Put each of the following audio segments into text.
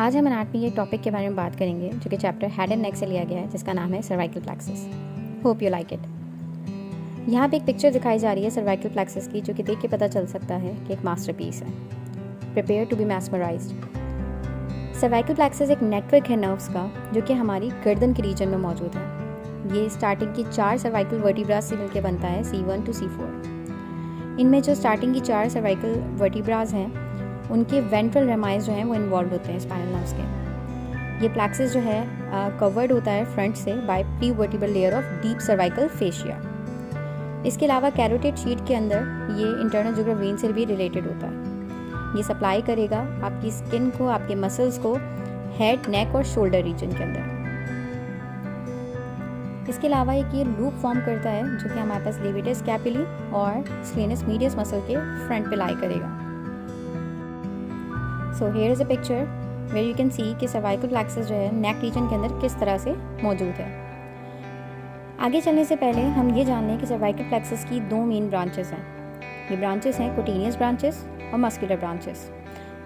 आज हम एनाटमी के टॉपिक के बारे में बात करेंगे जो कि चैप्टर हेड एंड नेक से लिया गया है, जिसका नाम है cervical plexus. Hope you like it. यहाँ पे एक पिक्चर दिखाई जा रही है सर्वाइकल प्लेक्सस की, जो कि देख के पता चल सकता है कि एक मास्टरपीस है। Prepare to be mesmerised. Cervical plexus एक नेटवर्क है नर्व्स का, जो कि हमारी गर्दन के रीजन में मौजूद है। ये स्टार्टिंग की 4 सर्वाइकल वर्टिब्रास से मिलकर बनता है, C1 to C4। इनमें जो स्टार्टिंग की 4 सर्वाइकल वर्टिब्रास हैं, उनके वेंट्रल रेमाइज जो हैं वो इन्वॉल्व होते हैं स्पाइनल नर्व्स के। ये प्लेक्सस जो है कवर्ड होता है फ्रंट से by pre vertebral layer of deep cervical fascia. इसके अलावा कैरोटिड शीट के अंदर ये इंटरनल जुगुलर वेन से भी रिलेटेड होता है। ये सप्लाई करेगा आपकी स्किन को, आपके मसल्स को हेड, नेक और शोल्डर रीजन के अंदर। इसके अलावा एक ये लूप फॉर्म करता है जो कि हमारे पास लेवेटर स्कैपुली और स्क्लेनस मीडियस मसल के फ्रंट पे लाई करेगा। So here is a picture where you can see कि सर्वाइकल प्लेक्सस जो है नेक रीजन के अंदर किस तरह से मौजूद है। आगे चलने से पहले हम ये जान लें कि सर्वाइकल प्लेक्सस की 2 मेन ब्रांचेस हैं। ये ब्रांचेस हैं कुटेनियस ब्रांचेस और मस्कुलर ब्रांचेस।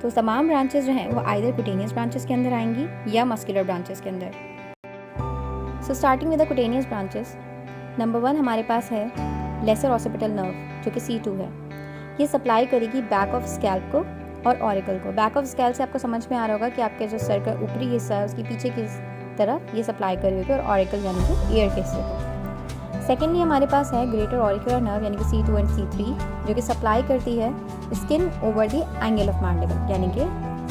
तो तमाम ब्रांचेस जो हैं वो आइदर कुटेनियस ब्रांचेस के अंदर आएंगी या मस्कुलर ब्रांचेस के अंदर। So starting with the cutaneous branches, number 1 हमारे पास है लेसर ऑसिपिटल नर्व जो कि C2 है। ये सप्लाई करेगी बैक ऑफ स्कैल्प को और ऑरिकल को। बैक ऑफ स्कैल्प से आपको समझ में आ रहा होगा कि आपके जो सर का ऊपरी हिस्सा है उसके पीछे की तरफ ये सप्लाई करेगी, और ऑरिकल यानी कि ईयर के हिस्से को। सेकेंडली हमारे पास है ग्रेटर ऑरिकुलर नर्व यानी कि C2 एंड C3, जो कि सप्लाई करती है skin over the angle of mandible, यानी कि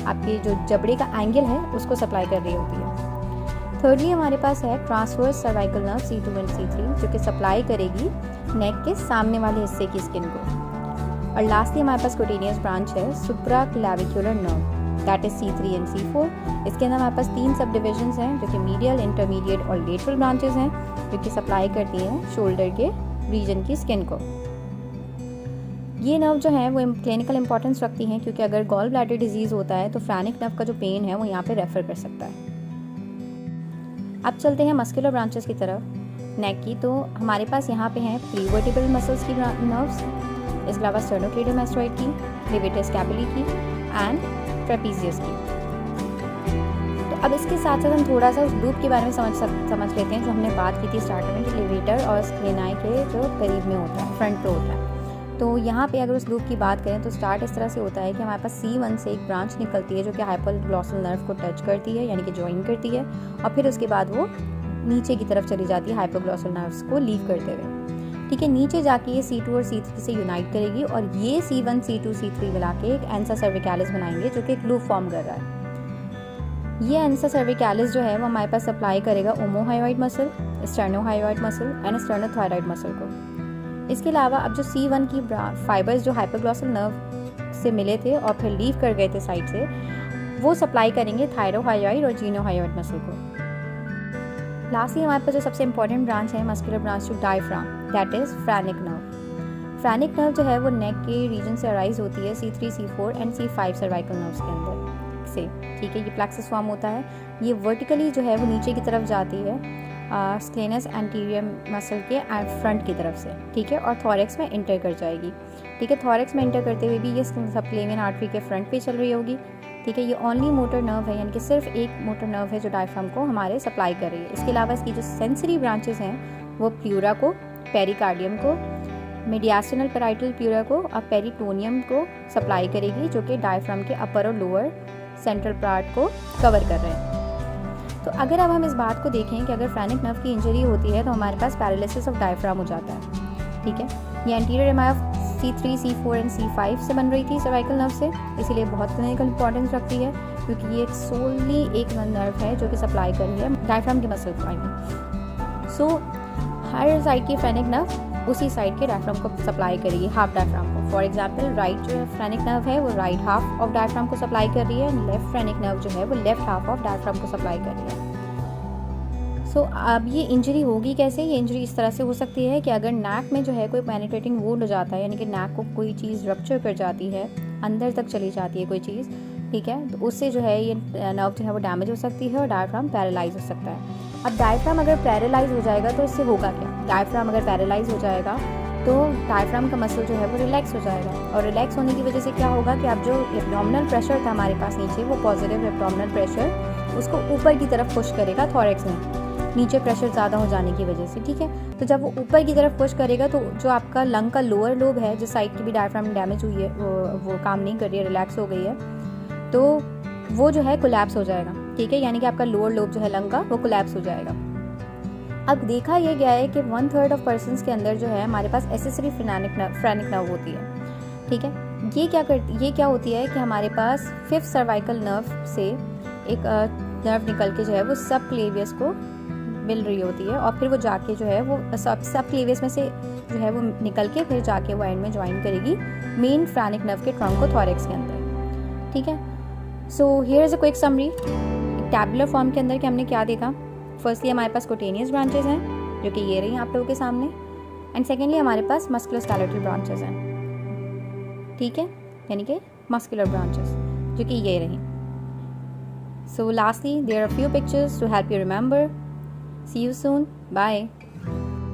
आपके जो जबड़े का एंगल है उसको सप्लाई कर रही होती है। थर्डली हमारे पास है transverse cervical nerve C2 and C3, जो कि सप्लाई करेगी नेक के सामने वाले हिस्से की स्किन को। और लास्टली हमारे पास कुटेनियस ब्रांच है supra clavicular nerve, that is C3 and C4। इसके अंदर हमारे पास 3 सब डिविजन्स हैं जो कि मीडियल, इंटरमीडिएट और लेटरल ब्रांचेस हैं, जो कि सप्लाई करती हैं शोल्डर के रीजन की स्किन को। ये नर्व जो है वो क्लिनिकल इंपॉर्टेंस रखती हैं, क्योंकि अगर गॉल ब्लैडर डिजीज़ होता है तो फ्रैनिक नर्व का जो पेन है वो यहाँ पे रेफर कर सकता है। अब चलते हैं मस्कुलर ब्रांचेस की तरफ नेक की। तो हमारे पास यहाँ पे हैं प्रीवर्टिब्रल मसल्स की नर्व्स, इसके अलावा स्टर्नोक्लेइडोमास्टोइड की, लेवेटर स्कैपुली की एंड ट्रेपीजियस की। तो अब इसके साथ साथ हम थोड़ा सा उस लूप के बारे में समझ लेते हैं जो हमने बात की थी स्टार्टिंग में, कि लेवेटर और स्क्लेनाई के जो करीब में होता है, फ्रंट पे होता है। तो यहाँ पे अगर उस लूप की बात करें तो स्टार्ट इस तरह से होता है कि हमारे पास C1 से एक ब्रांच निकलती है जो कि हाइपोग्लॉसल नर्व को टच करती है, यानी कि ज्वाइन करती है, और फिर उसके बाद वो नीचे की तरफ चली जाती है हाइपोग्लॉसल नर्व्स को लीव करते हुए। ठीक है, नीचे जाके ये C2 और C3 से यूनाइट करेगी, और ये C1, C2, C3 मिला के एक एंसा सर्विकैलिस बनाएंगे जो कि एक लूप फॉर्म कर रहा है। ये एंसा सर्विकैलिस जो है वो हमारे पास सप्लाई करेगा omohyoid muscle, sternohyoid muscle and sternothyroid muscle को। इसके अलावा अब जो C1 की फाइबर्स जो हाइपोग्लॉसल नर्व से मिले थे और फिर लीव कर गए थे साइड से, वो सप्लाई करेंगे थायरोहायोइड और जीनोहायोइड मसल को। लास्टली हमारे पास जो सबसे इंपॉर्टेंट ब्रांच है muscular branch to diaphragm, that is phrenic nerve. Phrenic nerve जो है वो नेक के रीजन से अराइज होती है C3, C4 and C5 cervical nerves के अंदर से। ठीक है, ये प्लेक्सस फॉर्म होता है। ये वर्टिकली जो है वो नीचे की तरफ जाती है स्क्लेनस एंटीरियर मसल के फ्रंट की तरफ से, ठीक है, और थॉरेक्स में इंटर कर जाएगी। ठीक है, थॉरेक्स में इंटर करते हुए भी ये सबक्लेवियन आर्टरी के फ्रंट पे चल रही होगी। ठीक है, ये ओनली मोटर नर्व है, यानी कि सिर्फ एक मोटर नर्व है जो डायफ्राम को हमारे सप्लाई कर रही है। इसके अलावा इसकी जो सेंसरी ब्रांचेस हैं वो प्यूरा को, पेरिकार्डियम को, मीडियास्टिनल पैराइटल प्यूरा को और पेरिटोनियम को सप्लाई करेगी, जो कि डायफ्राम के अपर और लोअर सेंट्रल पार्ट को कवर कर रहे हैं। तो अगर अब हम इस बात को देखें कि अगर फ्रैनिक नर्व की इंजरी होती है तो हमारे पास पैरालिसिस ऑफ डायफ्राम हो जाता है। ठीक है, ये anterior एमाय C3, C4 and C5 से बन रही थी सर्वाइकल नर्व से, इसीलिए बहुत क्लिनिकल इंपॉर्टेंस रखती है, क्योंकि ये सोलली एक नर्व है जो कि सप्लाई कर रही है डायफ्राम के मसल को। सो हर साइड की फ्रैनिक नर्व उसी साइड के डायफ्राम को सप्लाई करेगी, हाफ डायफ्राम को। फॉर एग्जाम्पल राइट जो फ्रैनिक नर्व है वो राइट हाफ ऑफ डायफ्राम को सप्लाई कर रही है, लेफ्ट फ्रैनिक नर्व जो है वो लेफ्ट हाफ ऑफ डायफ्राम को सप्लाई कर रही है। सो अब ये इंजरी होगी कैसे? ये इंजरी इस तरह से हो सकती है कि अगर नाक में जो है कोई पेनिट्रेटिंग वुंड हो जाता है, यानी कि नाक को कोई चीज़ रप्चर कर जाती है, अंदर तक चली जाती है कोई चीज़, ठीक है, तो उससे जो है ये नर्व जो है वो डैमेज हो सकती है और डायफ्राम पैरालाइज हो सकता है। अब डायफ्राम अगर पैरालाइज हो जाएगा तो इससे होगा क्या? डायफ्राम अगर पैरालाइज हो जाएगा तो डायफ्राम का मसल जो है वो रिलैक्स हो जाएगा, और रिलैक्स होने की वजह से क्या होगा कि अब जो एब्डोमिनल प्रेशर था हमारे पास नीचे, वो पॉजिटिव एब्डोमिनल प्रेशर उसको ऊपर की तरफ पुश करेगा थॉरेक्स में, नीचे प्रेशर ज़्यादा हो जाने की वजह से, ठीक है। तो जब वो ऊपर की तरफ पुश करेगा तो जो आपका लंग का लोअर लोब है, जिस साइड की भी डायफ्राम डैमेज हुई है वो काम नहीं कर रही है, रिलैक्स हो गई है, तो वो जो है कोलैप्स हो जाएगा, ठीक है। यानी कि आपका लोअर लोब जो है लंग का वो कोलैप्स हो जाएगा। अब देखा यह गया है कि 1/3 ऑफ पर्सनस के अंदर जो है हमारे पास एसेसरी फ्रेनिक नर्व होती है, ठीक है। ये क्या होती है कि हमारे पास 5th सर्वाइकल नर्व से एक नर्व निकल के जो है वो सब क्लेवियस को मिल रही होती है, और फिर वो जाके जो है वो सब क्लेवियस में से जो है वो निकल के फिर जाके वो एंड में ज्वाइन करेगी मेन फ्रेनिक नर्व के ट्रंक को थॉरेक्स के अंदर, ठीक है। So here is a quick summary tabular form के अंदर कि हमने क्या देखा। फर्स्टली हमारे पास कोटेनियस ब्रांचेस हैं जो कि ये रही आप लोगों के सामने, एंड सेकेंडली हमारे पास मस्कुलोस्केलेटल ब्रांचेस हैं, ठीक है, यानी कि मस्कुलर ब्रांचेस जो कि ये रही। So lastly there are few pictures to help you remember. See you soon, bye.